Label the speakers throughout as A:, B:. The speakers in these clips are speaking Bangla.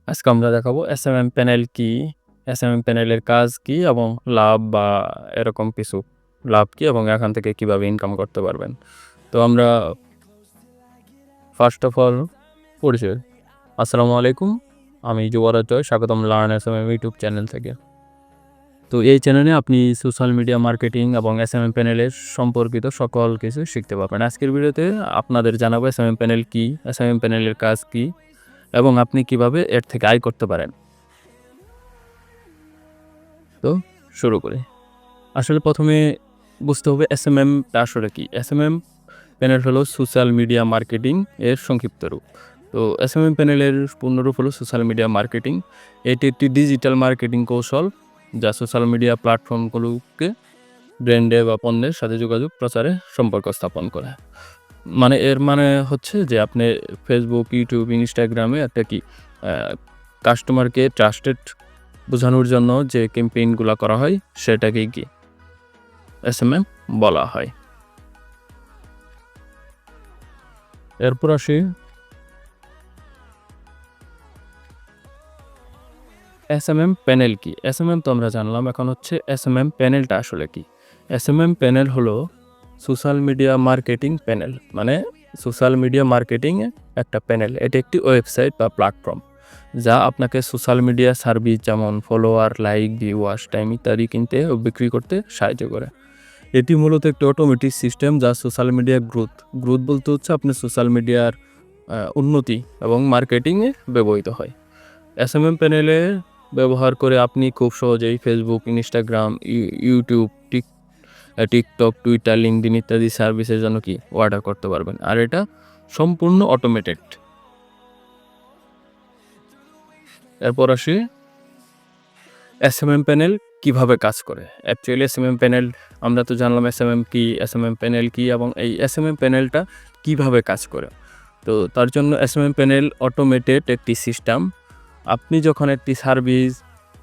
A: আজকে আমরা দেখাবো এসএমএম প্যানেল কি, এসএমএম প্যানেলের কাজ কি এবং লাভ বা এরকম কিছু লাভ কি এবং এখান থেকে কিভাবে ইনকাম করতে পারবেন। তো আমরা ফার্স্ট অফ অল পরিচয়। আসসালামু আলাইকুম, আমি যুবরাজ জয়, স্বাগতম লার্ন এসএমএম ইউটিউব চ্যানেল থেকে। তো এই চ্যানেলে আপনি সোশ্যাল মিডিয়া মার্কেটিং এবং এসএমএম প্যানেলের সম্পর্কিত সকল কিছু শিখতে পারবেন। আজকের ভিডিওতে আপনাদের জানাবো এসএমএম প্যানেল কি, এসএমএম প্যানেলের কাজ কি এবং আপনি কিভাবে এর থেকে আয় করতে পারেন। তো শুরু করি। আসলে প্রথমে বুঝতে হবে এসএমএমটা আসলে কি। এসএমএম প্যানেল হলো সোশ্যাল মিডিয়া মার্কেটিং এর সংক্ষিপ্ত রূপ। তো এসএমএম প্যানেলের পূর্ণরূপ হলো সোশ্যাল মিডিয়া মার্কেটিং। এটি একটি ডিজিটাল মার্কেটিং কৌশল যা সোশ্যাল মিডিয়া প্ল্যাটফর্মগুলোকে ব্র্যান্ডে বা পণ্যের সাথে যোগাযোগ প্রচারে সম্পর্ক স্থাপন করে। এর মানে হচ্ছে যে আপনি ফেসবুক, ইউটিউব, ইনস্টাগ্রামে একটা কি কাস্টমারকে ট্রাস্টেড বোঝানোর জন্য যে ক্যাম্পেইনগুলো করা হয় সেটাকেই কি এসএমএম বলা হয়। এরপর আসি এসএমএম প্যানেল কি। এসএমএম তো আমরা জানলাম, এখন হচ্ছে এসএমএম প্যানেলটা আসলে কি। এসএমএম প্যানেল হলো সোশ্যাল মিডিয়া মার্কেটিং প্যানেল, মানে সোশ্যাল মিডিয়া মার্কেটিংয়ে একটা প্যানেল। এটি একটি ওয়েবসাইট বা প্ল্যাটফর্ম যা আপনাকে সোশ্যাল মিডিয়া সার্ভিস যেমন follower, like, view, watch time ইত্যাদি কিনতে ও বিক্রি করতে সাহায্য করে। এটি মূলত একটি অটোমেটিক সিস্টেম যা সোশ্যাল মিডিয়া গ্রোথ বলতে হচ্ছে আপনি সোশ্যাল মিডিয়ার উন্নতি এবং মার্কেটিংয়ে ব্যবহৃত হয়। এসএমএম প্যানেলে ব্যবহার করে আপনি খুব সহজেই Facebook, Instagram, YouTube, TikTok, Twitter, LinkedIn ইত্যাদি সার্ভিসের জন্য কি অর্ডার করতে পারবেন, আর এটা সম্পূর্ণ অটোমেটেড। এরপর আসি এসএমএম প্যানেল কিভাবে কাজ করে। অ্যাকচুয়ালি এসএমএম প্যানেল আমরা তো জানলাম এসএমএম কি, এসএমএম প্যানেল কি এবং এই এসএমএম প্যানেলটা কিভাবে কাজ করে। তো তার জন্য এসএমএম প্যানেল অটোমেটেড একটি সিস্টেম। আপনি যখন একটি সার্ভিস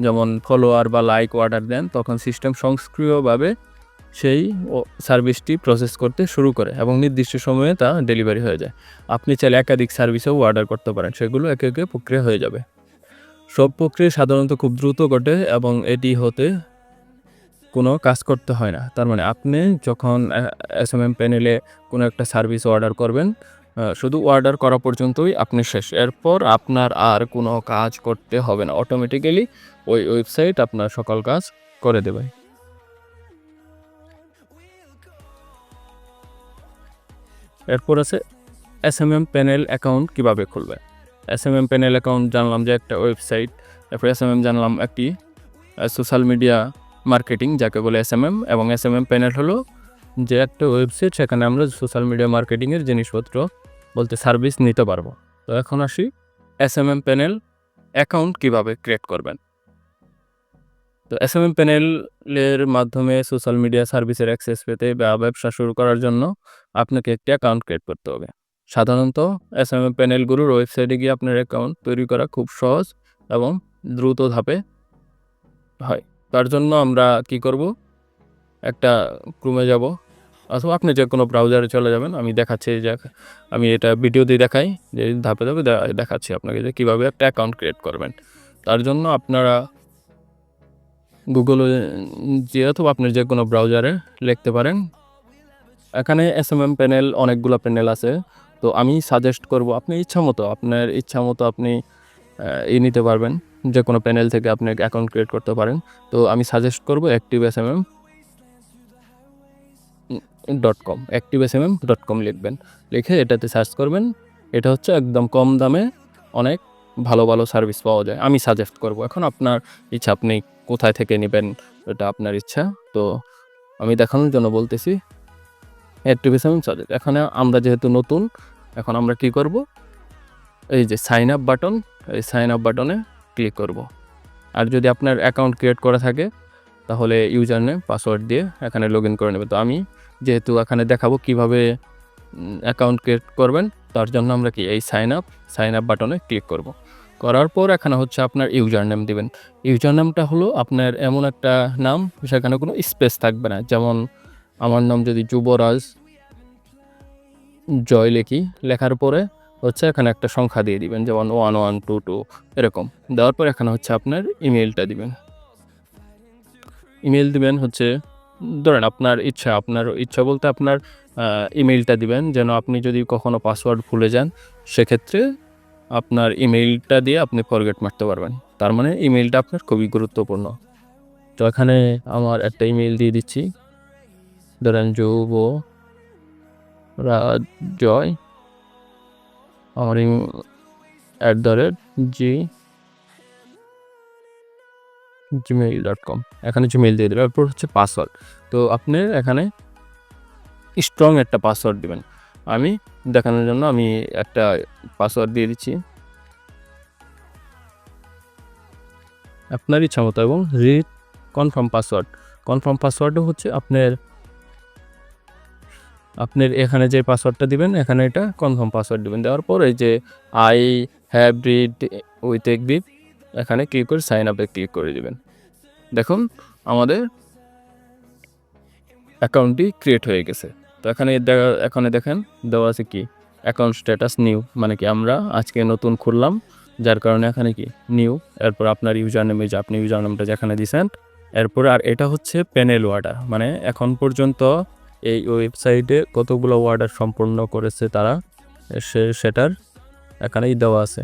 A: যেমন ফলোয়ার বা লাইক অর্ডার দেন, তখন সিস্টেম স্বয়ংক্রিয়ভাবে সেই সার্ভিসটি প্রসেস করতে শুরু করে এবং নির্দিষ্ট সময়ে তা ডেলিভারি হয়ে যায়। আপনি চাইলে একাধিক সার্ভিসেও অর্ডার করতে পারেন, সেগুলো একে একে প্রক্রিয়া হয়ে যাবে। সব প্রক্রিয়া সাধারণত খুব দ্রুত ঘটে এবং এটি হতে কোনো কাজ করতে হয় না। তার মানে আপনি যখন এসএমএম প্যানেলে কোনো একটা সার্ভিস অর্ডার করবেন, শুধু অর্ডার করা পর্যন্তই আপনি শেষ। এরপর আপনার আর কোনো কাজ করতে হবে না, অটোমেটিক্যালি ওই ওয়েবসাইট আপনার সকল কাজ করে দেবে। এরপর আছে এসএমএম প্যানেল অ্যাকাউন্ট কিভাবে খুলবে। এসএমএম প্যানেল অ্যাকাউন্ট জানলাম যে একটা ওয়েবসাইট, তারপর এসএমএম জানলাম একটি সোশ্যাল মিডিয়া মার্কেটিং যাকে বলে এসএমএম, এবং এসএমএম প্যানেল হলো যে একটা ওয়েবসাইট, সেখানে আমরা সোশ্যাল মিডিয়া মার্কেটিংয়ের জিনিসপত্র বলতে সার্ভিস নিতে পারবো। তো এখন আসি এসএমএম প্যানেল অ্যাকাউন্ট কিভাবে ক্রিয়েট করবেন। তো এসএমএম প্যানেলের মাধ্যমে সোশ্যাল মিডিয়া সার্ভিসের অ্যাক্সেস পেতে বা ব্যবসা শুরু করার জন্য আপনাকে একটি অ্যাকাউন্ট ক্রিয়েট করতে হবে। সাধারণত এসএমএম প্যানেলগুলোর ওয়েবসাইটে গিয়ে আপনার অ্যাকাউন্ট তৈরি করা খুব সহজ এবং দ্রুত ধাপে হয়। তার জন্য আমরা কি করব, একটা ক্রোমে যাব অথবা আপনি যে কোনো ব্রাউজারে চলে যাবেন। আমি দেখাচ্ছি যে আমি এটা ভিডিও দিয়ে দেখাই, যে ধাপে ধাপে দেখাচ্ছি আপনাকে যে কীভাবে একটা অ্যাকাউন্ট ক্রিয়েট করবেন। তার জন্য আপনারা গুগলে যেয়ে অথবা আপনার যে কোনো ব্রাউজারে লিখতে পারেন। এখানে এসএমএম প্যানেল অনেকগুলো প্যানেল আছে। তো আমি সাজেস্ট করব আপনি আপনার ইচ্ছা মতো আপনি নিতে পারবেন, যে কোনো প্যানেল থেকে আপনি অ্যাকাউন্ট ক্রিয়েট করতে পারেন। তো আমি সাজেস্ট করব activesmm.com লিখবেন। লিখে এটাতে সার্চ করবেন। এটা হচ্ছে একদম কম দামে অনেক ভালো ভালো সার্ভিস পাওয়া যায়, আমি সাজেস্ট করব। এখন আপনার ইচ্ছা, আপনি কোথায় থেকে নেবেন এটা আপনার ইচ্ছা। তো আমি দেখানোর জন্য বলতেছি activesmm সাজেস্ট। এখানে আমরা যেহেতু নতুন, এখন আমরা কি করব, এই যে সাইন আপ বাটন, এই সাইন আপ বাটনে ক্লিক করব। আর যদি আপনার অ্যাকাউন্ট ক্রিয়েট করা থাকে তাহলে ইউজার নেম, পাসওয়ার্ড দিয়ে এখানে লগ ইন করে নেবে। তো আমি যেহেতু এখানে দেখাবো কিভাবে অ্যাকাউন্ট ক্রিয়েট করবেন, তার জন্য আমরা কি এই সাইন আপ বাটনে ক্লিক করব। করার পর এখানে হচ্ছে আপনার ইউজার নেম দিবেন। ইউজার নেমটা হলো আপনার এমন একটা নাম সেখানে কোনো স্পেস থাকবে না। যেমন আমার নাম যদি যুবরাজ জয় লিখি, লেখার পরে হচ্ছে এখানে একটা সংখ্যা দিয়ে দিবেন, যেমন 1122 এরকম। দেওয়ার পর এখানে হচ্ছে আপনার ইমেইলটা দিবেন। ইমেইল দিবেন হচ্ছে ধরেন আপনার ইচ্ছা বলতে আপনার ইমেইলটা দিবেন, যেন আপনি যদি কখনো পাসওয়ার্ড ভুলে যান সেক্ষেত্রে আপনার ইমেইলটা দিয়ে আপনি ফরগেট মারতে পারবেন। তার মানে ইমেইলটা আপনার খুবই গুরুত্বপূর্ণ। তো এখানে আমার একটা ইমেইল দিয়ে দিচ্ছি, ধরেন যুবরাজয় আমার gmail.com, এখানে জিমেইল দিয়ে দেবেন। এরপর হচ্ছে পাসওয়ার্ড। তো আপনি এখানে স্ট্রং একটা পাসওয়ার্ড দিবেন। আমি দেখানোর জন্য আমি একটা পাসওয়ার্ড দিয়ে দিচ্ছি আপনার ইচ্ছা মতো, এবং রিড কনফার্ম পাসওয়ার্ড। কনফার্ম পাসওয়ার্ডও হচ্ছে আপনার এখানে যে পাসওয়ার্ডটা দিবেন এখানে এটা কনফার্ম পাসওয়ার্ড দিবেন। দেওয়ার পর এই যে I have read with agree এখানে ক্লিক করে সাইন আপে ক্লিক করে দিবেন। দেখুন আমাদের অ্যাকাউন্টটি ক্রিয়েট হয়ে গেছে। তো এখানে দেখেন দেওয়া আছে কি অ্যাকাউন্ট স্ট্যাটাস নিউ, মানে কি আমরা আজকে নতুন খুললাম, যার কারণে এখানে কি নিউ। এরপর আপনার ইউজার নেম, যে আপনি ইউজার নামটা যেখানে দিয়েছেন। এরপর আর এটা হচ্ছে প্যানেল অর্ডার, মানে এখন পর্যন্ত এই ওয়েবসাইটে কতগুলো অর্ডার সম্পূর্ণ করেছে তারা, সেটার এখানেই দেওয়া আছে।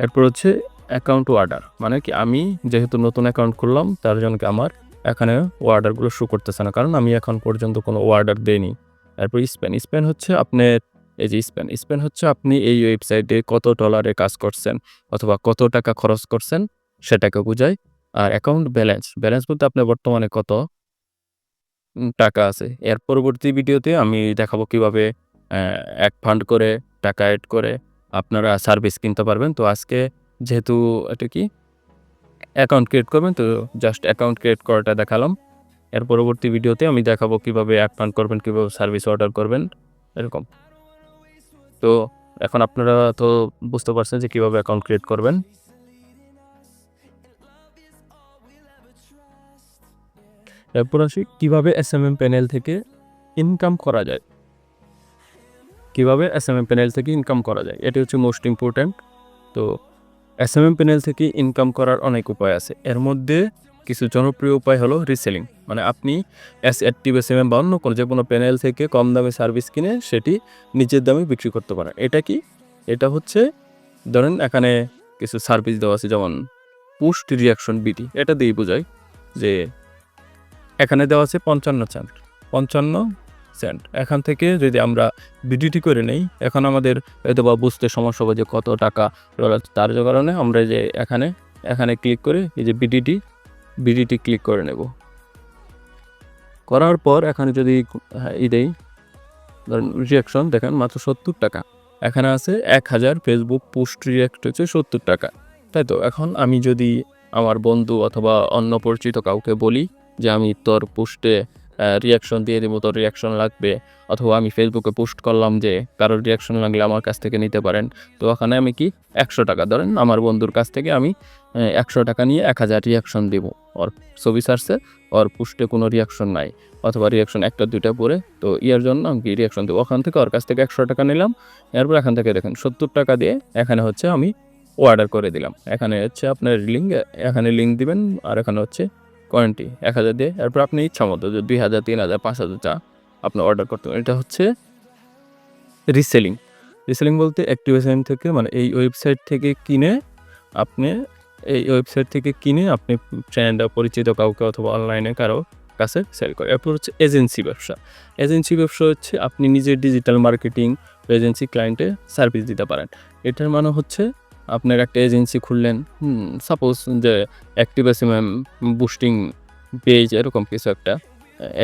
A: এরপর হচ্ছে অ্যাকাউন্ট অর্ডার, মানে কি আমি যেহেতু নতুন অ্যাকাউন্ট খুললাম তার জন্য কি আমার এখানে অর্ডারগুলো শো করতেছে না, কারণ আমি এখন পর্যন্ত কোনো অর্ডার দেইনি। এরপর স্পেন হচ্ছে আপনার এই যে স্পেন হচ্ছে আপনি এই ওয়েবসাইটে কত ডলারে কাজ করছেন অথবা কত টাকা খরচ করছেন সেটাকে বোঝায়। আর অ্যাকাউন্ট ব্যালেন্স বলতে আপনার বর্তমানে কত টাকা আছে। এর পরবর্তী ভিডিওতে আমি দেখাবো কিভাবে এক ফান্ড করে টাকা অ্যাড করে আপনারা সার্ভিস কিনতে পারবেন। তো আজকে যেহেতু এটা কি অ্যাকাউন্ট ক্রিয়েট করবেন, তো জাস্ট অ্যাকাউন্ট ক্রিয়েট করাটা দেখালাম। এর পরবর্তী ভিডিওতে আমি দেখাবো কিভাবে এক ফান্ড করবেন, কিভাবে সার্ভিস অর্ডার করবেন এরকম। তো এখন আপনারা তো বুঝতে পারছেন যে কিভাবে অ্যাকাউন্ট ক্রিয়েট করবেন। এরপর আসি কিভাবে এসএমএম প্যানেল থেকে ইনকাম করা যায়। এটা হচ্ছে মোস্ট ইম্পর্ট্যান্ট। তো এসএমএম প্যানেল থেকে ইনকাম করার অনেক উপায় আছে। এর মধ্যে কিছু জনপ্রিয় উপায় হলো রিসেলিং, মানে আপনি অ্যাক্টিভ এসএমএম বা অন্য কোনো যে কোনো প্যানেল থেকে কম দামে সার্ভিস কিনে সেটি নিচের দামে বিক্রি করতে পারেন। এটা হচ্ছে ধরেন এখানে কিছু সার্ভিস দেওয়া আছে, যেমন পোস্ট রিয়াকশন বিডি, এটা দিয়েই বোঝায় যে এখানে দেওয়া আছে 55 সেন্ট। এখান থেকে যদি আমরা বিডিটি করে নেই, এখন আমাদের হয়তো বা বুঝতে সমস্যা হবে যে কত টাকা ডলার, তার কারণে আমরা যে এখানে ক্লিক করে এই যে বিডিটি ক্লিক করে নেব। করার পর এখানে যদি দেই ধরেন রিয়াকশন, দেখেন মাত্র 70 টাকা। এখানে আছে 1000 ফেসবুক পোস্ট রিয়াক্ট হচ্ছে 70 টাকা, তাই তো। এখন আমি যদি আমার বন্ধু অথবা অন্য পরিচিত কাউকে বলি যে আমি তোর পোস্টে রিয়াকশন দিয়ে দেবো, তোর রিয়াকশন লাগবে, অথবা আমি ফেসবুকে পোস্ট করলাম যে কারোর রিয়াকশন লাগলে আমার কাছ থেকে নিতে পারেন, তো ওখানে আমি কি 100 টাকা, ধরেন আমার বন্ধুর কাছ থেকে আমি 100 টাকা নিয়ে 1000 রিয়াকশন দেবো। ওর ছবি সারছে, ওর পোস্টে কোনো রিয়াকশন নাই, অথবা রিয়াকশন একটা দুইটা পরে, তো ইয়ার জন্য আমি কি রিয়াকশন দেবো। ওখান থেকে ওর কাছ থেকে 100 টাকা নিলাম। এরপর এখান থেকে দেখেন 70 টাকা দিয়ে এখানে হচ্ছে আমি অর্ডার করে দিলাম। এখানে হচ্ছে আপনার এখানে লিঙ্ক দিবেন, আর এখানে হচ্ছে কোয়ান্টিটি 1000 দিয়ে। এরপর আপনি ইচ্ছা মতো যে 2000, 3000, 5000 চা আপনি অর্ডার করতে পারেন। এটা হচ্ছে রিসেলিং বলতে অ্যাক্টিভ এসএমএম থেকে, মানে এই ওয়েবসাইট থেকে কিনে আপনি ফ্রেন্ড বা পরিচিত কাউকে অথবা অনলাইনে কারো কাছে সেল করে। এরপর হচ্ছে এজেন্সি ব্যবসা হচ্ছে আপনি নিজের ডিজিটাল মার্কেটিং এজেন্সি ক্লায়েন্টে সার্ভিস দিতে পারেন। এটার মানে হচ্ছে আপনার একটা এজেন্সি খুললেন, সাপোজ যে অ্যাক্টিভ এসএমএম বুস্টিং পেজ এরকম কিছু একটা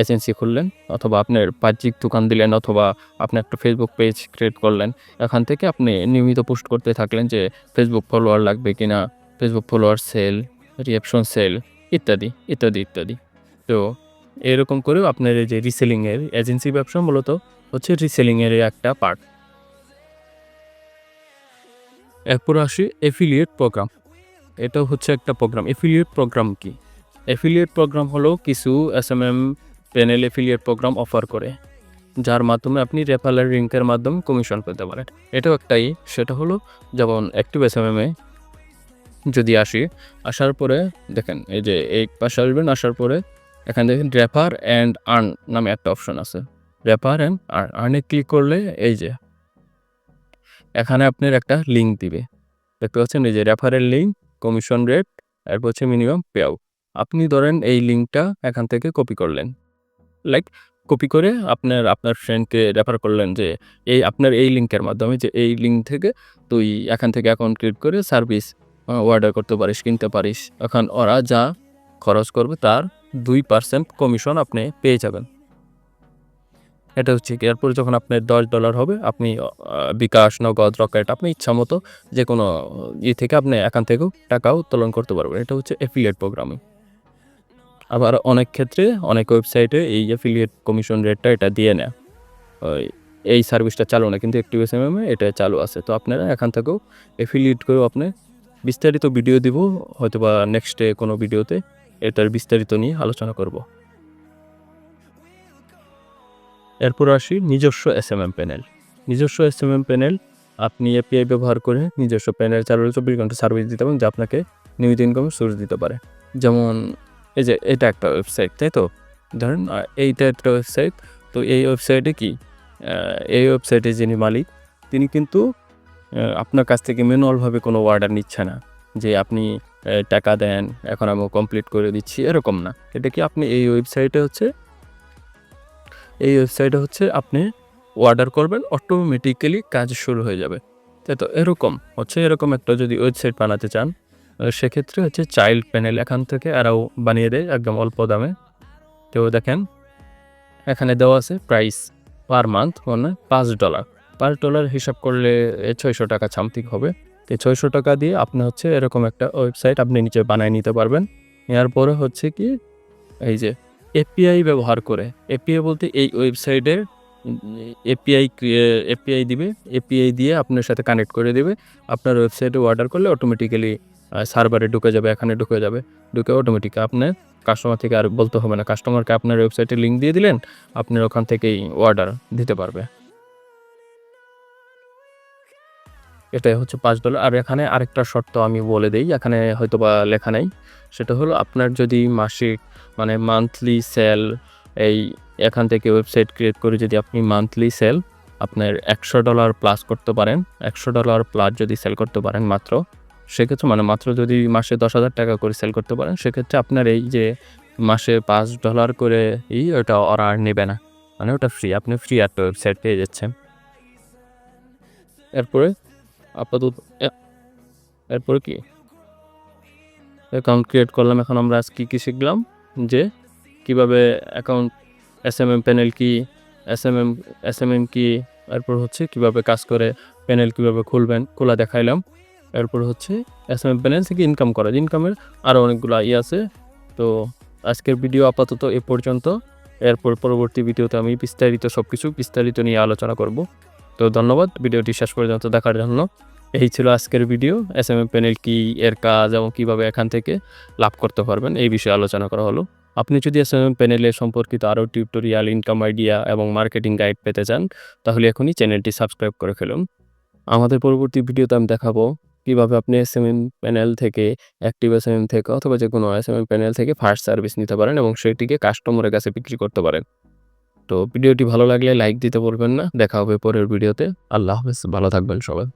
A: এজেন্সি খুললেন, অথবা আপনার বাহ্যিক দোকান দিলেন, অথবা আপনি একটা ফেসবুক পেজ ক্রিয়েট করলেন। এখান থেকে আপনি নিয়মিত পোস্ট করতে থাকলেন যে ফেসবুক ফলোয়ার লাগবে কিনা, Facebook follower sell, reaction sell ইত্যাদি ইত্যাদি ইত্যাদি। তো এরকম করেও আপনার এই যে রিসেলিংয়ের এজেন্সি ব্যবসা মূলত হচ্ছে রিসেলিংয়ের একটা পার্ট। এরপর আসি এফিলিয়েট প্রোগ্রাম। এটাও হচ্ছে একটা প্রোগ্রাম। এফিলিয়েট প্রোগ্রাম কি? এফিলিয়েট প্রোগ্রাম হলো কিছু SMM panel affiliate programme offer করে। যার মাধ্যমে আপনি রেফারেল লিঙ্কের মাধ্যমে কমিশন পেতে পারেন। এটাও একটাই, সেটা হলো যেমন অ্যাক্টিভ এসএমএম এ যদি আসার পরে দেখেন এই যে এই পাশে আসবেন, আসার পরে এখানে দেখেন রেফার অ্যান্ড আর্ন নামে একটা অপশন আছে। রেফার অ্যান্ড আর্নে ক্লিক করলে এই যে এখানে আপনার একটা লিঙ্ক দিবে, দেখতে পাচ্ছেন এই যে রেফারেল লিঙ্ক, কমিশন রেট, এরপর হচ্ছে মিনিমাম পে আউট। আপনি ধরেন এই লিঙ্কটা এখান থেকে কপি করলেন, কপি করে আপনার ফ্রেন্ডকে রেফার করলেন যে আপনার এই লিঙ্কের মাধ্যমে, যে এই লিঙ্ক থেকে তুই এখান থেকে অ্যাকাউন্ট ক্রিয়েট করে সার্ভিস অর্ডার করতে পারিস, কিনতে পারিস। এখন ওরা যা খরচ করবে তার 2% কমিশন আপনি পেয়ে যাবেন। এটা হচ্ছে কি, এরপরে যখন আপনার $10 হবে, আপনি বিকাশ, নগদ, রকেট, আপনি ইচ্ছা মতো যে কোনো থেকে আপনি এখান থেকেও টাকা উত্তোলন করতে পারবেন। এটা হচ্ছে অ্যাফিলিয়েট প্রোগ্রামিং। আবার অনেক ক্ষেত্রে অনেক ওয়েবসাইটে এই অ্যাফিলিয়েট কমিশন রেটটা এটা দিয়ে নেয়। এই সার্ভিসটা চালু না, কিন্তু অ্যাক্টিভ এসএমএম এ এটা চালু আছে। তো আপনারা এখান থেকেও অ্যাফিলিয়েট করেও আপনি বিস্তারিত ভিডিও দিব, হয়তো বা নেক্সটে কোনো ভিডিওতে এটার বিস্তারিত নিয়ে আলোচনা করব। এরপর আসি নিজস্ব এসএমএম প্যানেল। নিজস্ব এসএমএম প্যানেল আপনি এপিআই ব্যবহার করে নিজস্ব প্যানেল 24 ঘন্টা সার্ভিস দিতে পারেন, যা আপনাকে নিয়মিত ইনকামের সোর্স দিতে পারে। যেমন এই যে এটা একটা ওয়েবসাইট, তাই তো? ধরেন এইটা একটা ওয়েবসাইট। তো এই ওয়েবসাইটে কি, এই ওয়েবসাইটে যিনি মালিক তিনি কিন্তু আপনার কাছ থেকে ম্যানুয়ালভাবে কোনো অর্ডার নিচ্ছে না, যে আপনি টাকা দেন এখন আমি কমপ্লিট করে দিচ্ছি, এরকম না। এটা কি, আপনি এই ওয়েবসাইটে হচ্ছে আপনি অর্ডার করবেন, অটোমেটিক্যালি কাজ শুরু হয়ে যাবে, তাই তো? এরকম একটা যদি ওয়েবসাইট বানাতে চান, সেক্ষেত্রে হচ্ছে চাইল্ড প্যানেল এখান থেকে আরও বানিয়ে দেয় একদম অল্প দামে। তো দেখেন এখানে দেওয়া আছে প্রাইস পার মান্থ মানে $5। $5 হিসাব করলে 600 টাকা সামথিং হবে। তো 600 টাকা দিয়ে আপনি হচ্ছে এরকম একটা ওয়েবসাইট আপনি নিচে বানিয়ে নিতে পারবেন। এরপরে হচ্ছে কি, এই যে এপিআই ব্যবহার করে, এপিআই বলতে এই ওয়েবসাইটের এপিআই দিবে, এপিআই দিয়ে আপনার সাথে কানেক্ট করে দেবে। আপনার ওয়েবসাইটে অর্ডার করলে অটোমেটিক্যালি সার্ভারে ঢুকে যাবে, এখানে ঢুকে যাবে, ঢুকে অটোমেটিক আপনার কাস্টমার থেকে আর বলতে হবে না। কাস্টমারকে আপনার ওয়েবসাইটে লিঙ্ক দিয়ে দিলেন, আপনার ওখান থেকেই অর্ডার দিতে পারবে। এটাই হচ্ছে $5। আর এখানে আরেকটা শর্ত আমি বলে দেই, এখানে হয়তো বা লেখা নেই। সেটা হলো আপনার যদি মাসিক মানে মান্থলি সেল, এখান থেকে ওয়েবসাইট ক্রিয়েট করে যদি আপনি মান্থলি সেল আপনার $100 প্লাস করতে পারেন, $100 প্লাস যদি সেল করতে পারেন মাত্র, সেক্ষেত্রে মানে মাত্র যদি মাসে 10,000 টাকা করে সেল করতে পারেন, সেক্ষেত্রে আপনার এই যে মাসে $5 করে ওটা ওরা আর নেবে না, মানে ওটা ফ্রি, আপনি ফ্রি একটা ওয়েবসাইট পেয়ে যাচ্ছেন। এরপরে আপাতত এরপরে কি অ্যাকাউন্ট ক্রিয়েট করলাম। এখন আমরা আজ কী শিখলাম, যে কিভাবে অ্যাকাউন্ট, এসএমএম প্যানেল কি, এসএমএম কি, এরপর হচ্ছে কিভাবে কাজ করে, প্যানেল কিভাবে খোলা দেখাইলাম। এরপর হচ্ছে এসএমএম প্যানেল থেকে ইনকাম করা, ইনকামের আরও অনেকগুলো আছে। তো আজকের ভিডিও আপাতত এ পর্যন্ত। এরপর পরবর্তী ভিডিওতে আমি বিস্তারিত নিয়ে আলোচনা করব। তো ধন্যবাদ ভিডিওটি শেষ পর্যন্ত দেখার জন্য। এই ছিল আজকের ভিডিও। এসএমএম প্যানেল কি, এর কাজ এবং কীভাবে এখান থেকে লাভ করতে পারবেন এই বিষয়ে আলোচনা করা হলো। আপনি যদি এসএমএম প্যানেলের সম্পর্কিত আরও টিউটোরিয়াল, ইনকাম আইডিয়া এবং মার্কেটিং গাইড পেতে চান, তাহলে এখনই চ্যানেলটি সাবস্ক্রাইব করে ফেলুন। আমাদের পরবর্তী ভিডিওতে আমি দেখাবো কীভাবে আপনি এসএমএম প্যানেল থেকে, অ্যাক্টিভ এসএমএম থেকে অথবা যে কোনো এসএমএম প্যানেল থেকে ফার্স্ট সার্ভিস নিতে পারেন এবং সেটিকে কাস্টমারের কাছে বিক্রি করতে পারেন। তো ভিডিওটি ভালো লাগলে লাইক দিতে ভুলবেন না। দেখা হবে পরের ভিডিওতে। আল্লাহ হাফেজ, ভালো থাকবেন সবাই।